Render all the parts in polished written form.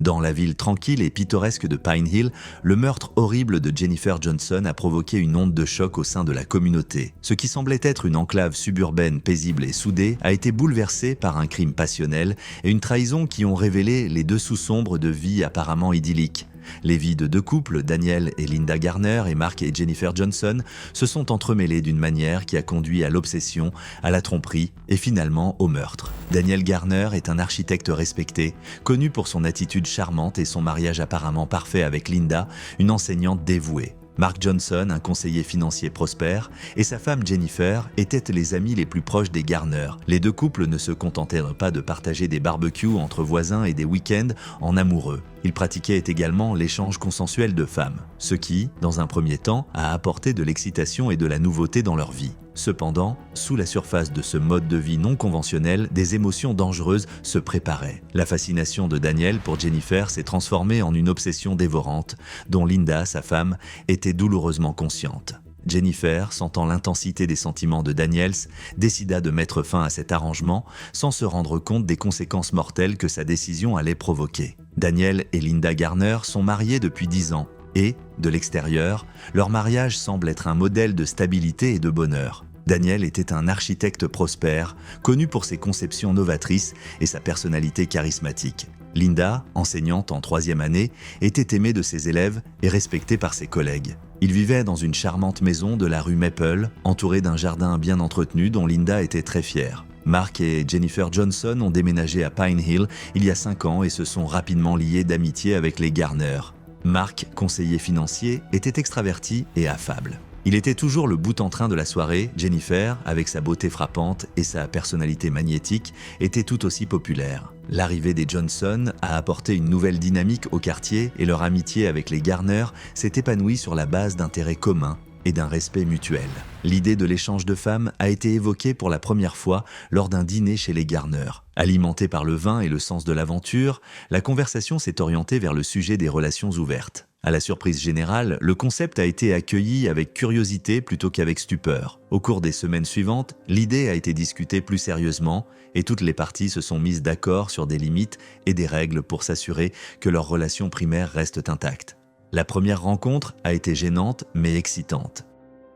Dans la ville tranquille et pittoresque de Pine Hill, le meurtre horrible de Jennifer Johnson a provoqué une onde de choc au sein de la communauté. Ce qui semblait être une enclave suburbaine paisible et soudée a été bouleversé par un crime passionnel et une trahison qui ont révélé les dessous sombres de vies apparemment idylliques. Les vies de deux couples, Daniel et Linda Garner et Mark et Jennifer Johnson, se sont entremêlées d'une manière qui a conduit à l'obsession, à la tromperie et finalement au meurtre. Daniel Garner est un architecte respecté, connu pour son attitude charmante et son mariage apparemment parfait avec Linda, une enseignante dévouée. Mark Johnson, un conseiller financier prospère, et sa femme Jennifer étaient les amis les plus proches des Garner. Les deux couples ne se contentèrent pas de partager des barbecues entre voisins et des week-ends en amoureux. Ils pratiquaient également l'échange consensuel de femmes, ce qui, dans un premier temps, a apporté de l'excitation et de la nouveauté dans leur vie. Cependant, sous la surface de ce mode de vie non conventionnel, des émotions dangereuses se préparaient. La fascination de Daniel pour Jennifer s'est transformée en une obsession dévorante, dont Linda, sa femme, était douloureusement consciente. Jennifer, sentant l'intensité des sentiments de Daniels, décida de mettre fin à cet arrangement sans se rendre compte des conséquences mortelles que sa décision allait provoquer. Daniel et Linda Garner sont mariés depuis 10 ans et, de l'extérieur, leur mariage semble être un modèle de stabilité et de bonheur. Daniel était un architecte prospère, connu pour ses conceptions novatrices et sa personnalité charismatique. Linda, enseignante en 3e année, était aimée de ses élèves et respectée par ses collègues. Ils vivaient dans une charmante maison de la rue Maple, entourée d'un jardin bien entretenu dont Linda était très fière. Mark et Jennifer Johnson ont déménagé à Pine Hill il y a 5 ans et se sont rapidement liés d'amitié avec les Garner. Mark, conseiller financier, était extraverti et affable. Il était toujours le boute-en-train de la soirée. Jennifer, avec sa beauté frappante et sa personnalité magnétique, était tout aussi populaire. L'arrivée des Johnson a apporté une nouvelle dynamique au quartier et leur amitié avec les Garner s'est épanouie sur la base d'intérêts communs et d'un respect mutuel. L'idée de l'échange de femmes a été évoquée pour la première fois lors d'un dîner chez les Garner. Alimentée par le vin et le sens de l'aventure, la conversation s'est orientée vers le sujet des relations ouvertes. À la surprise générale, le concept a été accueilli avec curiosité plutôt qu'avec stupeur. Au cours des semaines suivantes, l'idée a été discutée plus sérieusement et toutes les parties se sont mises d'accord sur des limites et des règles pour s'assurer que leurs relations primaires restent intactes. La première rencontre a été gênante mais excitante.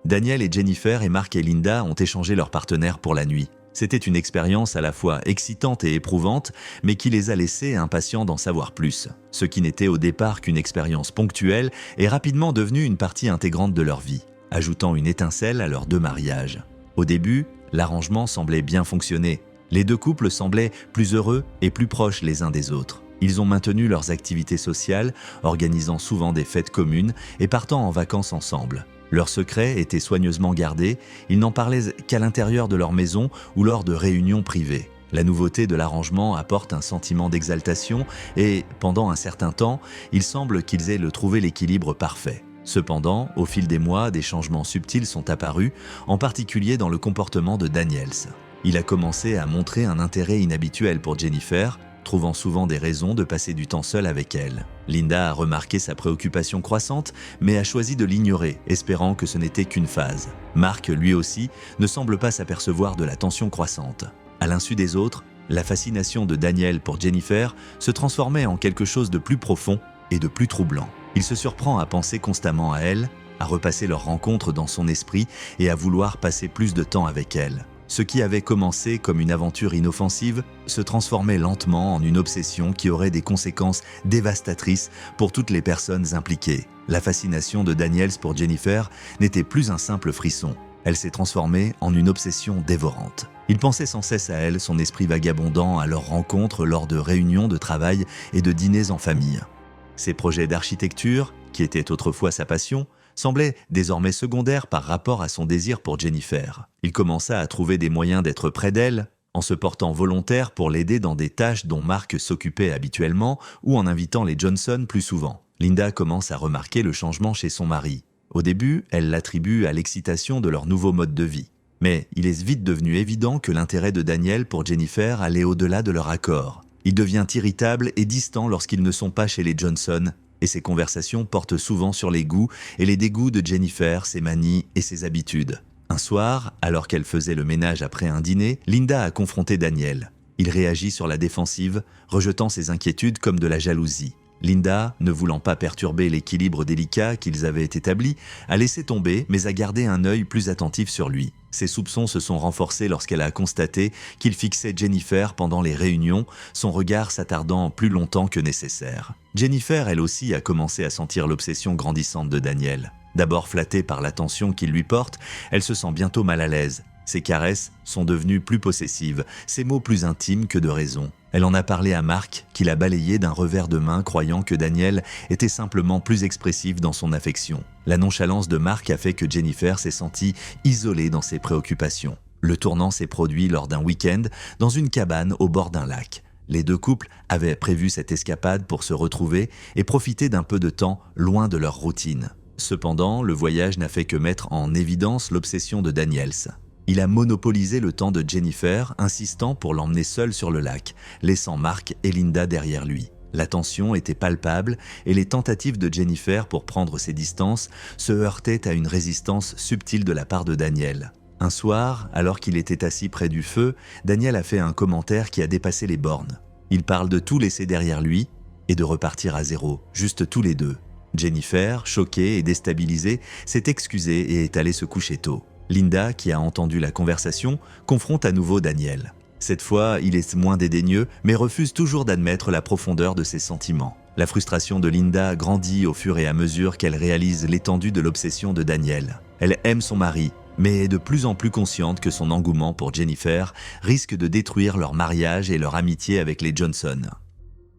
Daniel et Jennifer et Mark et Linda ont échangé leurs partenaires pour la nuit. C'était une expérience à la fois excitante et éprouvante, mais qui les a laissés impatients d'en savoir plus. Ce qui n'était au départ qu'une expérience ponctuelle est rapidement devenu une partie intégrante de leur vie, ajoutant une étincelle à leurs deux mariages. Au début, l'arrangement semblait bien fonctionner. Les deux couples semblaient plus heureux et plus proches les uns des autres. Ils ont maintenu leurs activités sociales, organisant souvent des fêtes communes et partant en vacances ensemble. Leurs secrets étaient soigneusement gardés, ils n'en parlaient qu'à l'intérieur de leur maison ou lors de réunions privées. La nouveauté de l'arrangement apporte un sentiment d'exaltation et, pendant un certain temps, il semble qu'ils aient trouvé l'équilibre parfait. Cependant, au fil des mois, des changements subtils sont apparus, en particulier dans le comportement de Daniels. Il a commencé à montrer un intérêt inhabituel pour Jennifer, trouvant souvent des raisons de passer du temps seul avec elle. Linda a remarqué sa préoccupation croissante, mais a choisi de l'ignorer, espérant que ce n'était qu'une phase. Mark, lui aussi, ne semble pas s'apercevoir de la tension croissante. À l'insu des autres, la fascination de Daniel pour Jennifer se transformait en quelque chose de plus profond et de plus troublant. Il se surprend à penser constamment à elle, à repasser leur rencontre dans son esprit et à vouloir passer plus de temps avec elle. Ce qui avait commencé comme une aventure inoffensive se transformait lentement en une obsession qui aurait des conséquences dévastatrices pour toutes les personnes impliquées. La fascination de Daniels pour Jennifer n'était plus un simple frisson. Elle s'est transformée en une obsession dévorante. Il pensait sans cesse à elle, son esprit vagabondant à leurs rencontres lors de réunions de travail et de dîners en famille. Ses projets d'architecture, qui étaient autrefois sa passion, semblait désormais secondaire par rapport à son désir pour Jennifer. Il commença à trouver des moyens d'être près d'elle, en se portant volontaire pour l'aider dans des tâches dont Mark s'occupait habituellement ou en invitant les Johnson plus souvent. Linda commence à remarquer le changement chez son mari. Au début, elle l'attribue à l'excitation de leur nouveau mode de vie. Mais il est vite devenu évident que l'intérêt de Daniel pour Jennifer allait au-delà de leur accord. Il devient irritable et distant lorsqu'ils ne sont pas chez les Johnson, et ses conversations portent souvent sur les goûts et les dégoûts de Jennifer, ses manies et ses habitudes. Un soir, alors qu'elle faisait le ménage après un dîner, Linda a confronté Daniel. Il réagit sur la défensive, rejetant ses inquiétudes comme de la jalousie. Linda, ne voulant pas perturber l'équilibre délicat qu'ils avaient établi, a laissé tomber mais a gardé un œil plus attentif sur lui. Ses soupçons se sont renforcés lorsqu'elle a constaté qu'il fixait Jennifer pendant les réunions, son regard s'attardant plus longtemps que nécessaire. Jennifer, elle aussi, a commencé à sentir l'obsession grandissante de Daniel. D'abord flattée par l'attention qu'il lui porte, elle se sent bientôt mal à l'aise. Ses caresses sont devenues plus possessives, ses mots plus intimes que de raison. Elle en a parlé à Mark, qui l'a balayé d'un revers de main, croyant que Daniel était simplement plus expressif dans son affection. La nonchalance de Mark a fait que Jennifer s'est sentie isolée dans ses préoccupations. Le tournant s'est produit lors d'un week-end dans une cabane au bord d'un lac. Les deux couples avaient prévu cette escapade pour se retrouver et profiter d'un peu de temps loin de leur routine. Cependant, le voyage n'a fait que mettre en évidence l'obsession de Daniels. Il a monopolisé le temps de Jennifer, insistant pour l'emmener seule sur le lac, laissant Mark et Linda derrière lui. La tension était palpable et les tentatives de Jennifer pour prendre ses distances se heurtaient à une résistance subtile de la part de Daniel. Un soir, alors qu'il était assis près du feu, Daniel a fait un commentaire qui a dépassé les bornes. Il parle de tout laisser derrière lui et de repartir à zéro, juste tous les deux. Jennifer, choquée et déstabilisée, s'est excusée et est allée se coucher tôt. Linda, qui a entendu la conversation, confronte à nouveau Daniel. Cette fois, il est moins dédaigneux, mais refuse toujours d'admettre la profondeur de ses sentiments. La frustration de Linda grandit au fur et à mesure qu'elle réalise l'étendue de l'obsession de Daniel. Elle aime son mari, mais est de plus en plus consciente que son engouement pour Jennifer risque de détruire leur mariage et leur amitié avec les Johnson.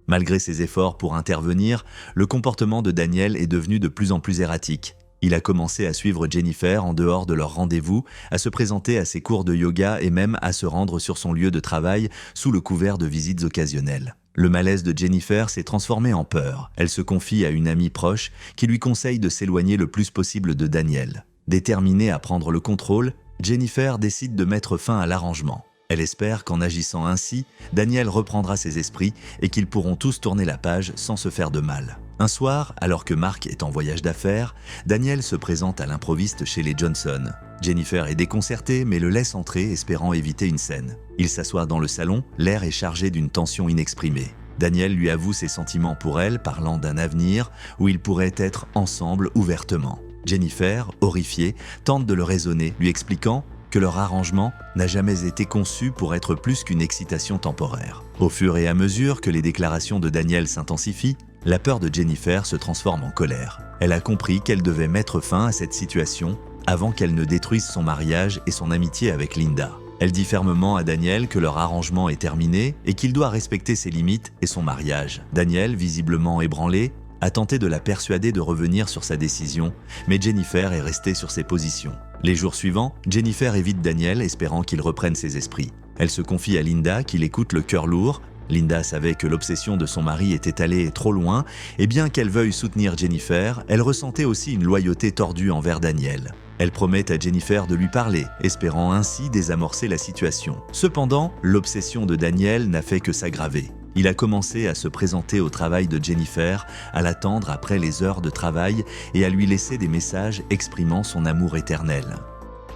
Malgré ses efforts pour intervenir, le comportement de Daniel est devenu de plus en plus erratique. Il a commencé à suivre Jennifer en dehors de leur rendez-vous, à se présenter à ses cours de yoga et même à se rendre sur son lieu de travail sous le couvert de visites occasionnelles. Le malaise de Jennifer s'est transformé en peur. Elle se confie à une amie proche qui lui conseille de s'éloigner le plus possible de Daniel. Déterminée à prendre le contrôle, Jennifer décide de mettre fin à l'arrangement. Elle espère qu'en agissant ainsi, Daniel reprendra ses esprits et qu'ils pourront tous tourner la page sans se faire de mal. Un soir, alors que Mark est en voyage d'affaires, Daniel se présente à l'improviste chez les Johnson. Jennifer est déconcertée mais le laisse entrer espérant éviter une scène. Il s'assoit dans le salon, l'air est chargé d'une tension inexprimée. Daniel lui avoue ses sentiments pour elle, parlant d'un avenir où ils pourraient être ensemble ouvertement. Jennifer, horrifiée, tente de le raisonner, lui expliquant que leur arrangement n'a jamais été conçu pour être plus qu'une excitation temporaire. Au fur et à mesure que les déclarations de Daniel s'intensifient, la peur de Jennifer se transforme en colère. Elle a compris qu'elle devait mettre fin à cette situation avant qu'elle ne détruise son mariage et son amitié avec Linda. Elle dit fermement à Daniel que leur arrangement est terminé et qu'il doit respecter ses limites et son mariage. Daniel, visiblement ébranlé, a tenté de la persuader de revenir sur sa décision, mais Jennifer est restée sur ses positions. Les jours suivants, Jennifer évite Daniel, espérant qu'il reprenne ses esprits. Elle se confie à Linda, qui l'écoute le cœur lourd. Linda savait que l'obsession de son mari était allée trop loin, et bien qu'elle veuille soutenir Jennifer, elle ressentait aussi une loyauté tordue envers Daniel. Elle promet à Jennifer de lui parler, espérant ainsi désamorcer la situation. Cependant, l'obsession de Daniel n'a fait que s'aggraver. Il a commencé à se présenter au travail de Jennifer, à l'attendre après les heures de travail et à lui laisser des messages exprimant son amour éternel.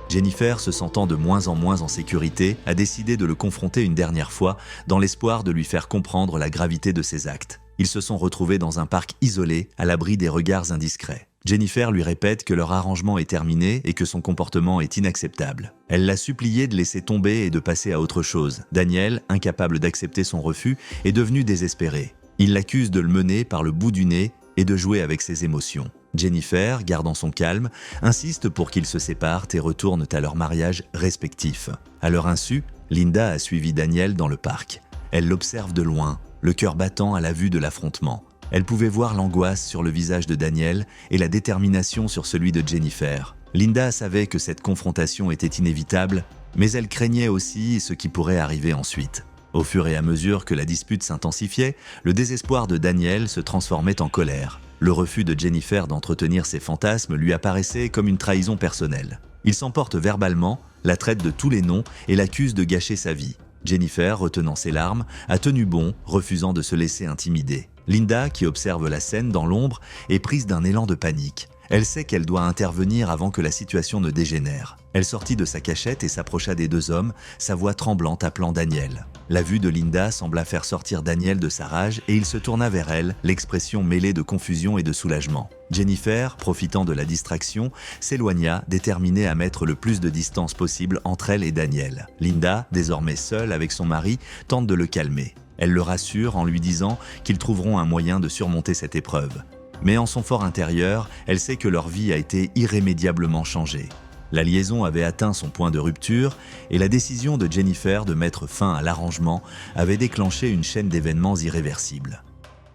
Jennifer, se sentant de moins en sécurité, a décidé de le confronter une dernière fois dans l'espoir de lui faire comprendre la gravité de ses actes. Ils se sont retrouvés dans un parc isolé, à l'abri des regards indiscrets. Jennifer lui répète que leur arrangement est terminé et que son comportement est inacceptable. Elle l'a supplié de laisser tomber et de passer à autre chose. Daniel, incapable d'accepter son refus, est devenu désespéré. Il l'accuse de le mener par le bout du nez et de jouer avec ses émotions. Jennifer, gardant son calme, insiste pour qu'ils se séparent et retournent à leur mariage respectif. À leur insu, Linda a suivi Daniel dans le parc. Elle l'observe de loin, le cœur battant à la vue de l'affrontement. Elle pouvait voir l'angoisse sur le visage de Daniel et la détermination sur celui de Jennifer. Linda savait que cette confrontation était inévitable, mais elle craignait aussi ce qui pourrait arriver ensuite. Au fur et à mesure que la dispute s'intensifiait, le désespoir de Daniel se transformait en colère. Le refus de Jennifer d'entretenir ses fantasmes lui apparaissait comme une trahison personnelle. Il s'emporte verbalement, la traite de tous les noms et l'accuse de gâcher sa vie. Jennifer, retenant ses larmes, a tenu bon, refusant de se laisser intimider. Linda, qui observe la scène dans l'ombre, est prise d'un élan de panique. Elle sait qu'elle doit intervenir avant que la situation ne dégénère. Elle sortit de sa cachette et s'approcha des deux hommes, sa voix tremblante appelant Daniel. La vue de Linda sembla faire sortir Daniel de sa rage et il se tourna vers elle, l'expression mêlée de confusion et de soulagement. Jennifer, profitant de la distraction, s'éloigna, déterminée à mettre le plus de distance possible entre elle et Daniel. Linda, désormais seule avec son mari, tente de le calmer. Elle le rassure en lui disant qu'ils trouveront un moyen de surmonter cette épreuve. Mais en son fort intérieur, elle sait que leur vie a été irrémédiablement changée. La liaison avait atteint son point de rupture et la décision de Jennifer de mettre fin à l'arrangement avait déclenché une chaîne d'événements irréversibles.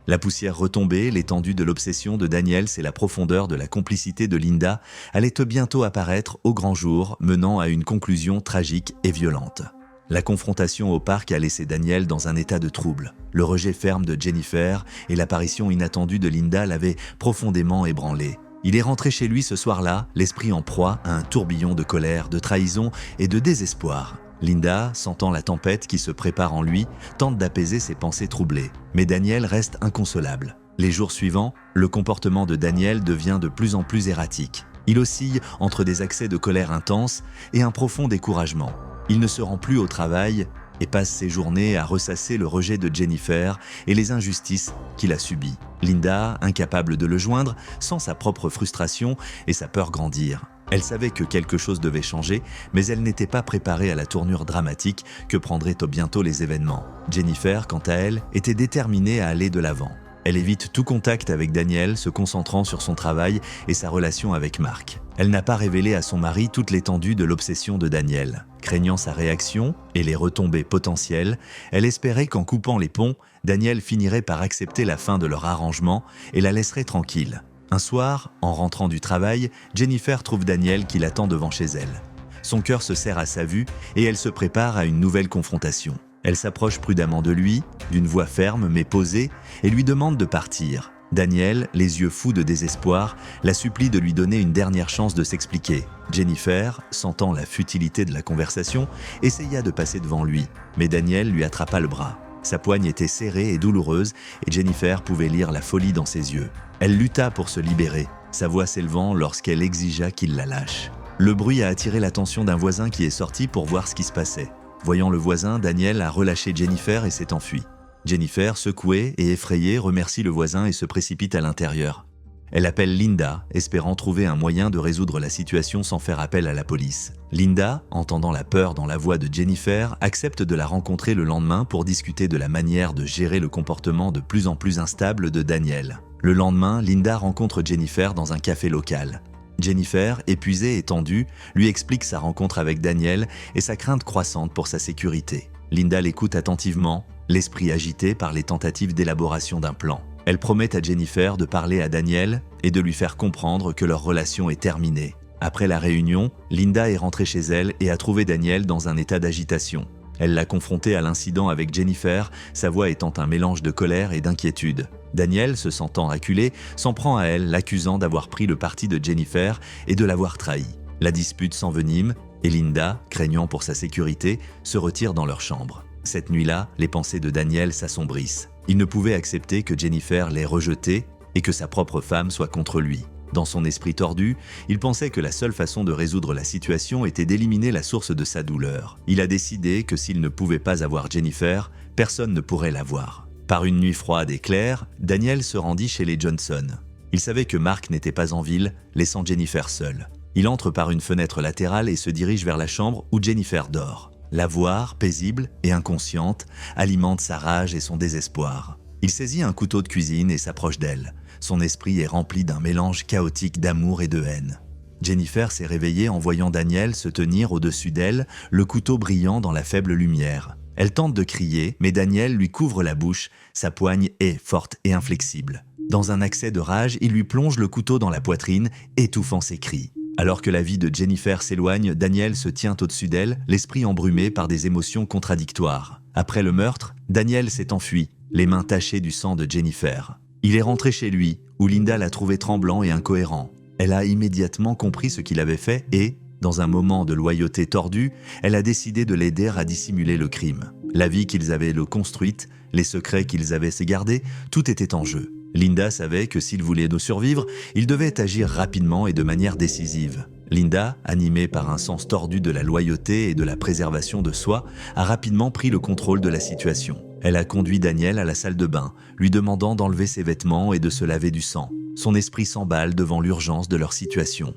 La poussière retombée, l'étendue de l'obsession de Daniels et la profondeur de la complicité de Linda allaient bientôt apparaître au grand jour, menant à une conclusion tragique et violente. La confrontation au parc a laissé Daniel dans un état de trouble. Le rejet ferme de Jennifer et l'apparition inattendue de Linda l'avaient profondément ébranlé. Il est rentré chez lui ce soir-là, l'esprit en proie à un tourbillon de colère, de trahison et de désespoir. Linda, sentant la tempête qui se prépare en lui, tente d'apaiser ses pensées troublées. Mais Daniel reste inconsolable. Les jours suivants, le comportement de Daniel devient de plus en plus erratique. Il oscille entre des accès de colère intense et un profond découragement. Il ne se rend plus au travail et passe ses journées à ressasser le rejet de Jennifer et les injustices qu'il a subies. Linda, incapable de le joindre, sent sa propre frustration et sa peur grandir. Elle savait que quelque chose devait changer, mais elle n'était pas préparée à la tournure dramatique que prendraient bientôt les événements. Jennifer, quant à elle, était déterminée à aller de l'avant. Elle évite tout contact avec Daniel, se concentrant sur son travail et sa relation avec Mark. Elle n'a pas révélé à son mari toute l'étendue de l'obsession de Daniel. Craignant sa réaction et les retombées potentielles, elle espérait qu'en coupant les ponts, Daniel finirait par accepter la fin de leur arrangement et la laisserait tranquille. Un soir, en rentrant du travail, Jennifer trouve Daniel qui l'attend devant chez elle. Son cœur se serre à sa vue et elle se prépare à une nouvelle confrontation. Elle s'approche prudemment de lui, d'une voix ferme mais posée, et lui demande de partir. Daniel, les yeux fous de désespoir, la supplie de lui donner une dernière chance de s'expliquer. Jennifer, sentant la futilité de la conversation, essaya de passer devant lui, mais Daniel lui attrapa le bras. Sa poigne était serrée et douloureuse, et Jennifer pouvait lire la folie dans ses yeux. Elle lutta pour se libérer, sa voix s'élevant lorsqu'elle exigea qu'il la lâche. Le bruit a attiré l'attention d'un voisin qui est sorti pour voir ce qui se passait. Voyant le voisin, Daniel a relâché Jennifer et s'est enfui. Jennifer, secouée et effrayée, remercie le voisin et se précipite à l'intérieur. Elle appelle Linda, espérant trouver un moyen de résoudre la situation sans faire appel à la police. Linda, entendant la peur dans la voix de Jennifer, accepte de la rencontrer le lendemain pour discuter de la manière de gérer le comportement de plus en plus instable de Daniel. Le lendemain, Linda rencontre Jennifer dans un café local. Jennifer, épuisée et tendue, lui explique sa rencontre avec Daniel et sa crainte croissante pour sa sécurité. Linda l'écoute attentivement, l'esprit agité par les tentatives d'élaboration d'un plan. Elle promet à Jennifer de parler à Daniel et de lui faire comprendre que leur relation est terminée. Après la réunion, Linda est rentrée chez elle et a trouvé Daniel dans un état d'agitation. Elle l'a confronté à l'incident avec Jennifer, sa voix étant un mélange de colère et d'inquiétude. Daniel, se sentant acculé, s'en prend à elle, l'accusant d'avoir pris le parti de Jennifer et de l'avoir trahi. La dispute s'envenime et Linda, craignant pour sa sécurité, se retire dans leur chambre. Cette nuit-là, les pensées de Daniel s'assombrissent. Il ne pouvait accepter que Jennifer l'ait rejeté et que sa propre femme soit contre lui. Dans son esprit tordu, il pensait que la seule façon de résoudre la situation était d'éliminer la source de sa douleur. Il a décidé que s'il ne pouvait pas avoir Jennifer, personne ne pourrait l'avoir. Par une nuit froide et claire, Daniel se rendit chez les Johnson. Il savait que Mark n'était pas en ville, laissant Jennifer seule. Il entre par une fenêtre latérale et se dirige vers la chambre où Jennifer dort. La voir, paisible et inconsciente, alimente sa rage et son désespoir. Il saisit un couteau de cuisine et s'approche d'elle. Son esprit est rempli d'un mélange chaotique d'amour et de haine. Jennifer s'est réveillée en voyant Daniel se tenir au-dessus d'elle, le couteau brillant dans la faible lumière. Elle tente de crier, mais Daniel lui couvre la bouche, sa poigne est forte et inflexible. Dans un accès de rage, il lui plonge le couteau dans la poitrine, étouffant ses cris. Alors que la vie de Jennifer s'éloigne, Daniel se tient au-dessus d'elle, l'esprit embrumé par des émotions contradictoires. Après le meurtre, Daniel s'est enfui, les mains tachées du sang de Jennifer. Il est rentré chez lui, où Linda l'a trouvé tremblant et incohérent. Elle a immédiatement compris ce qu'il avait fait et, dans un moment de loyauté tordue, elle a décidé de l'aider à dissimuler le crime. La vie qu'ils avaient construite, les secrets qu'ils avaient gardés, tout était en jeu. Linda savait que s'il voulait nous survivre, il devait agir rapidement et de manière décisive. Linda, animée par un sens tordu de la loyauté et de la préservation de soi, a rapidement pris le contrôle de la situation. Elle a conduit Daniel à la salle de bain, lui demandant d'enlever ses vêtements et de se laver du sang. Son esprit s'emballe devant l'urgence de leur situation.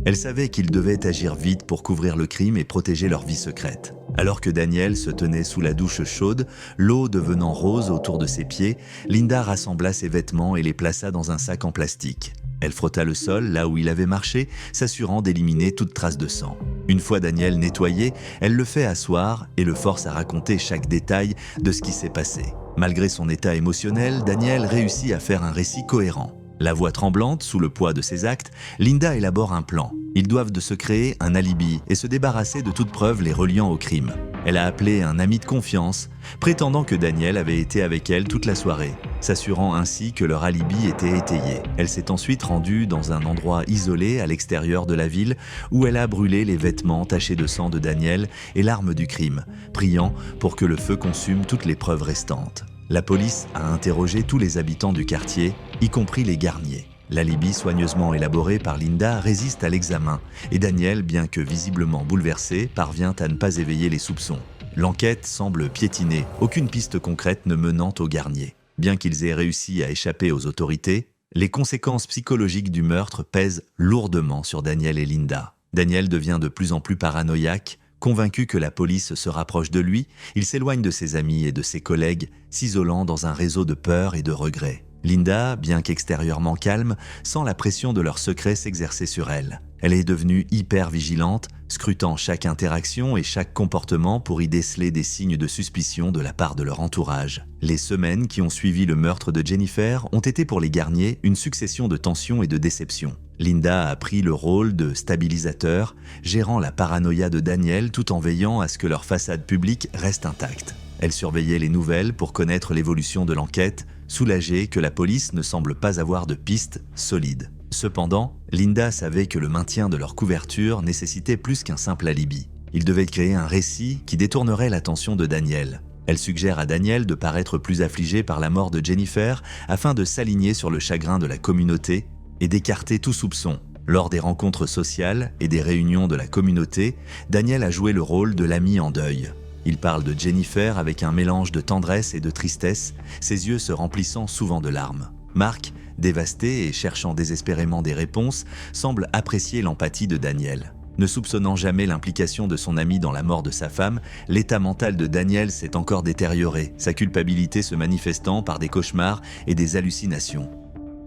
Elle savait qu'ils devaient agir vite pour couvrir le crime et protéger leur vie secrète. Alors que Daniel se tenait sous la douche chaude, l'eau devenant rose autour de ses pieds, Linda rassembla ses vêtements et les plaça dans un sac en plastique. Elle frotta le sol là où il avait marché, s'assurant d'éliminer toute trace de sang. Une fois Daniel nettoyé, elle le fait asseoir et le force à raconter chaque détail de ce qui s'est passé. Malgré son état émotionnel, Daniel réussit à faire un récit cohérent. La voix tremblante, sous le poids de ses actes, Linda élabore un plan. Ils doivent se créer un alibi et se débarrasser de toute preuve les reliant au crime. Elle a appelé un ami de confiance, prétendant que Daniel avait été avec elle toute la soirée, s'assurant ainsi que leur alibi était étayé. Elle s'est ensuite rendue dans un endroit isolé à l'extérieur de la ville où elle a brûlé les vêtements tachés de sang de Daniel et l'arme du crime, priant pour que le feu consume toutes les preuves restantes. La police a interrogé tous les habitants du quartier, y compris les garniers. L'alibi soigneusement élaboré par Linda résiste à l'examen et Daniel, bien que visiblement bouleversé, parvient à ne pas éveiller les soupçons. L'enquête semble piétiner, aucune piste concrète ne menant aux garniers. Bien qu'ils aient réussi à échapper aux autorités, les conséquences psychologiques du meurtre pèsent lourdement sur Daniel et Linda. Daniel devient de plus en plus paranoïaque. Convaincu que la police se rapproche de lui, il s'éloigne de ses amis et de ses collègues, s'isolant dans un réseau de peur et de regrets. Linda, bien qu'extérieurement calme, sent la pression de leur secret s'exercer sur elle. Elle est devenue hyper vigilante, scrutant chaque interaction et chaque comportement pour y déceler des signes de suspicion de la part de leur entourage. Les semaines qui ont suivi le meurtre de Jennifer ont été pour les garniers une succession de tensions et de déceptions. Linda a pris le rôle de stabilisateur, gérant la paranoïa de Daniel tout en veillant à ce que leur façade publique reste intacte. Elle surveillait les nouvelles pour connaître l'évolution de l'enquête, soulagée que la police ne semble pas avoir de pistes solides. Cependant, Linda savait que le maintien de leur couverture nécessitait plus qu'un simple alibi. Il devait créer un récit qui détournerait l'attention de Daniel. Elle suggère à Daniel de paraître plus affligé par la mort de Jennifer afin de s'aligner sur le chagrin de la communauté et d'écarter tout soupçon. Lors des rencontres sociales et des réunions de la communauté, Daniel a joué le rôle de l'ami en deuil. Il parle de Jennifer avec un mélange de tendresse et de tristesse, ses yeux se remplissant souvent de larmes. Mark, dévasté et cherchant désespérément des réponses, semble apprécier l'empathie de Daniel. Ne soupçonnant jamais l'implication de son ami dans la mort de sa femme, l'état mental de Daniel s'est encore détérioré, sa culpabilité se manifestant par des cauchemars et des hallucinations.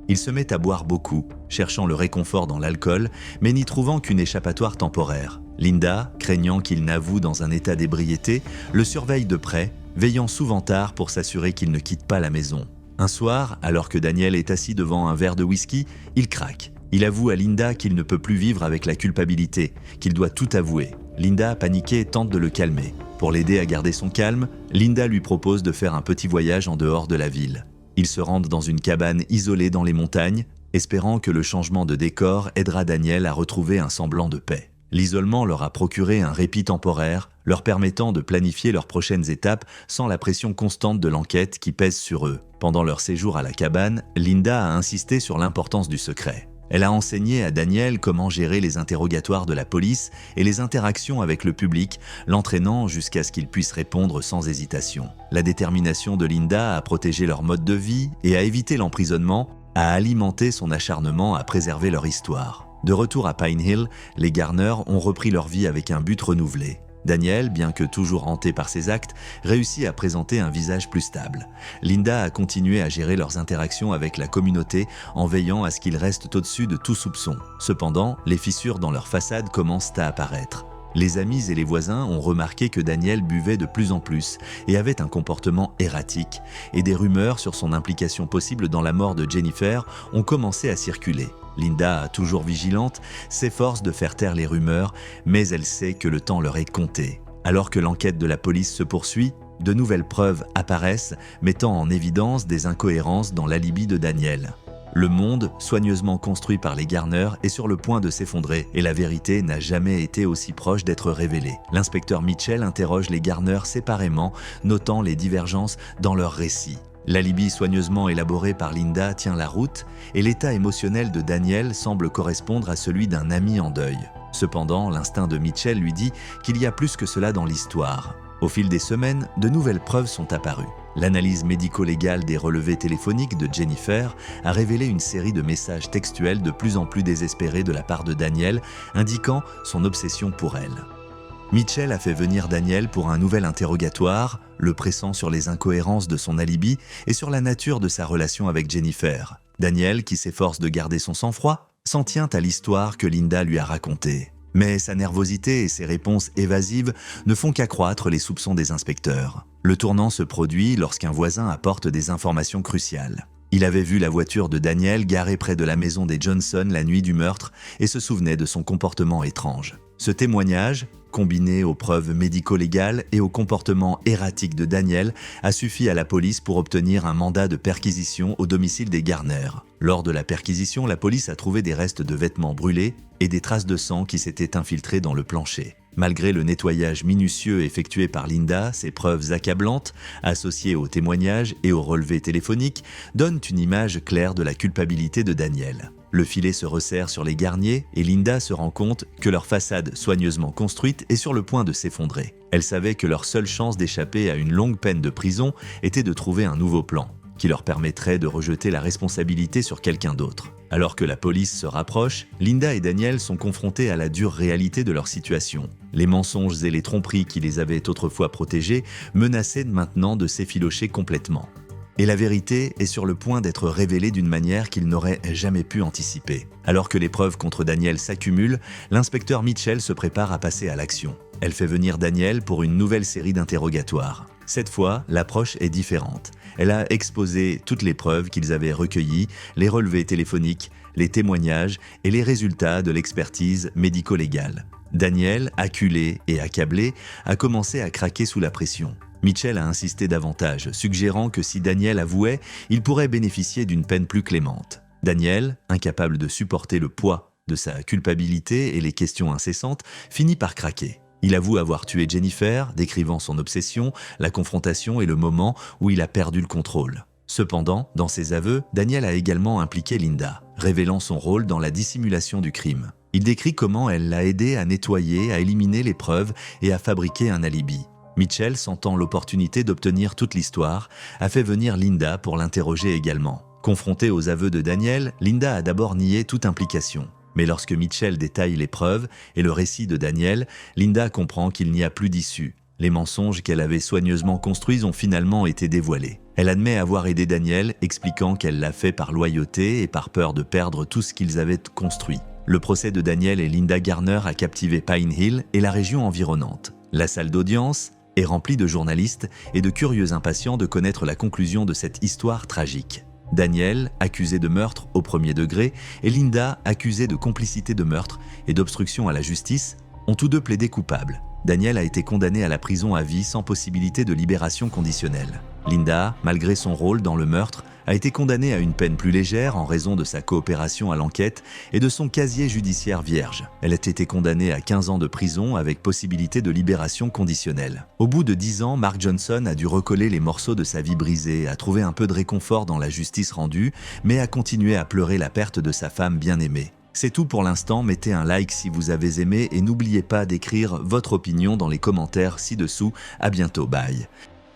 Il se met à boire beaucoup, cherchant le réconfort dans l'alcool, mais n'y trouvant qu'une échappatoire temporaire. Linda, craignant qu'il n'avoue dans un état d'ébriété, le surveille de près, veillant souvent tard pour s'assurer qu'il ne quitte pas la maison. Un soir, alors que Daniel est assis devant un verre de whisky, il craque. Il avoue à Linda qu'il ne peut plus vivre avec la culpabilité, qu'il doit tout avouer. Linda, paniquée, tente de le calmer. Pour l'aider à garder son calme, Linda lui propose de faire un petit voyage en dehors de la ville. Ils se rendent dans une cabane isolée dans les montagnes, espérant que le changement de décor aidera Daniel à retrouver un semblant de paix. L'isolement leur a procuré un répit temporaire, leur permettant de planifier leurs prochaines étapes sans la pression constante de l'enquête qui pèse sur eux. Pendant leur séjour à la cabane, Linda a insisté sur l'importance du secret. Elle a enseigné à Daniel comment gérer les interrogatoires de la police et les interactions avec le public, l'entraînant jusqu'à ce qu'il puisse répondre sans hésitation. La détermination de Linda à protéger leur mode de vie et à éviter l'emprisonnement a alimenté son acharnement à préserver leur histoire. De retour à Pine Hill, les Garner ont repris leur vie avec un but renouvelé. Daniel, bien que toujours hanté par ses actes, réussit à présenter un visage plus stable. Linda a continué à gérer leurs interactions avec la communauté en veillant à ce qu'ils restent au-dessus de tout soupçon. Cependant, les fissures dans leur façade commencent à apparaître. Les amis et les voisins ont remarqué que Daniel buvait de plus en plus et avait un comportement erratique, et des rumeurs sur son implication possible dans la mort de Jennifer ont commencé à circuler. Linda, toujours vigilante, s'efforce de faire taire les rumeurs, mais elle sait que le temps leur est compté. Alors que l'enquête de la police se poursuit, de nouvelles preuves apparaissent, mettant en évidence des incohérences dans l'alibi de Daniel. Le monde, soigneusement construit par les Garner, est sur le point de s'effondrer et la vérité n'a jamais été aussi proche d'être révélée. L'inspecteur Mitchell interroge les Garner séparément, notant les divergences dans leurs récits. L'alibi soigneusement élaboré par Linda tient la route et l'état émotionnel de Daniel semble correspondre à celui d'un ami en deuil. Cependant, l'instinct de Mitchell lui dit qu'il y a plus que cela dans l'histoire. Au fil des semaines, de nouvelles preuves sont apparues. L'analyse médico-légale des relevés téléphoniques de Jennifer a révélé une série de messages textuels de plus en plus désespérés de la part de Daniel, indiquant son obsession pour elle. Mitchell a fait venir Daniel pour un nouvel interrogatoire, le pressant sur les incohérences de son alibi et sur la nature de sa relation avec Jennifer. Daniel, qui s'efforce de garder son sang-froid, s'en tient à l'histoire que Linda lui a racontée. Mais sa nervosité et ses réponses évasives ne font qu'accroître les soupçons des inspecteurs. Le tournant se produit lorsqu'un voisin apporte des informations cruciales. Il avait vu la voiture de Daniel garée près de la maison des Johnson la nuit du meurtre et se souvenait de son comportement étrange. Ce témoignage, combiné aux preuves médico-légales et au comportement erratique de Daniel, a suffi à la police pour obtenir un mandat de perquisition au domicile des Garner. Lors de la perquisition, la police a trouvé des restes de vêtements brûlés et des traces de sang qui s'étaient infiltrées dans le plancher. Malgré le nettoyage minutieux effectué par Linda, ces preuves accablantes, associées aux témoignages et aux relevés téléphoniques, donnent une image claire de la culpabilité de Daniel. Le filet se resserre sur les Garnier et Linda se rend compte que leur façade soigneusement construite est sur le point de s'effondrer. Elle savait que leur seule chance d'échapper à une longue peine de prison était de trouver un nouveau plan, qui leur permettrait de rejeter la responsabilité sur quelqu'un d'autre. Alors que la police se rapproche, Linda et Daniel sont confrontés à la dure réalité de leur situation. Les mensonges et les tromperies qui les avaient autrefois protégés menaçaient maintenant de s'effilocher complètement. Et la vérité est sur le point d'être révélée d'une manière qu'ils n'auraient jamais pu anticiper. Alors que les preuves contre Daniel s'accumulent, l'inspecteur Mitchell se prépare à passer à l'action. Elle fait venir Daniel pour une nouvelle série d'interrogatoires. Cette fois, l'approche est différente. Elle a exposé toutes les preuves qu'ils avaient recueillies, les relevés téléphoniques, les témoignages et les résultats de l'expertise médico-légale. Daniel, acculé et accablé, a commencé à craquer sous la pression. Mitchell a insisté davantage, suggérant que si Daniel avouait, il pourrait bénéficier d'une peine plus clémente. Daniel, incapable de supporter le poids de sa culpabilité et les questions incessantes, finit par craquer. Il avoue avoir tué Jennifer, décrivant son obsession, la confrontation et le moment où il a perdu le contrôle. Cependant, dans ses aveux, Daniel a également impliqué Linda, révélant son rôle dans la dissimulation du crime. Il décrit comment elle l'a aidé à nettoyer, à éliminer les preuves et à fabriquer un alibi. Mitchell, sentant l'opportunité d'obtenir toute l'histoire, a fait venir Linda pour l'interroger également. Confrontée aux aveux de Daniel, Linda a d'abord nié toute implication. Mais lorsque Mitchell détaille les preuves et le récit de Daniel, Linda comprend qu'il n'y a plus d'issue. Les mensonges qu'elle avait soigneusement construits ont finalement été dévoilés. Elle admet avoir aidé Daniel, expliquant qu'elle l'a fait par loyauté et par peur de perdre tout ce qu'ils avaient construit. Le procès de Daniel et Linda Garner a captivé Pine Hill et la région environnante. La salle d'audience est remplie de journalistes et de curieux impatients de connaître la conclusion de cette histoire tragique. Daniel, accusé de meurtre au premier degré, et Linda, accusée de complicité de meurtre et d'obstruction à la justice, ont tous deux plaidé coupables. Daniel a été condamné à la prison à vie sans possibilité de libération conditionnelle. Linda, malgré son rôle dans le meurtre, a été condamnée à une peine plus légère en raison de sa coopération à l'enquête et de son casier judiciaire vierge. Elle a été condamnée à 15 ans de prison avec possibilité de libération conditionnelle. Au bout de 10 ans, Mark Johnson a dû recoller les morceaux de sa vie brisée, a trouvé un peu de réconfort dans la justice rendue, mais a continué à pleurer la perte de sa femme bien-aimée. C'est tout pour l'instant, mettez un like si vous avez aimé et n'oubliez pas d'écrire votre opinion dans les commentaires ci-dessous. À bientôt, bye.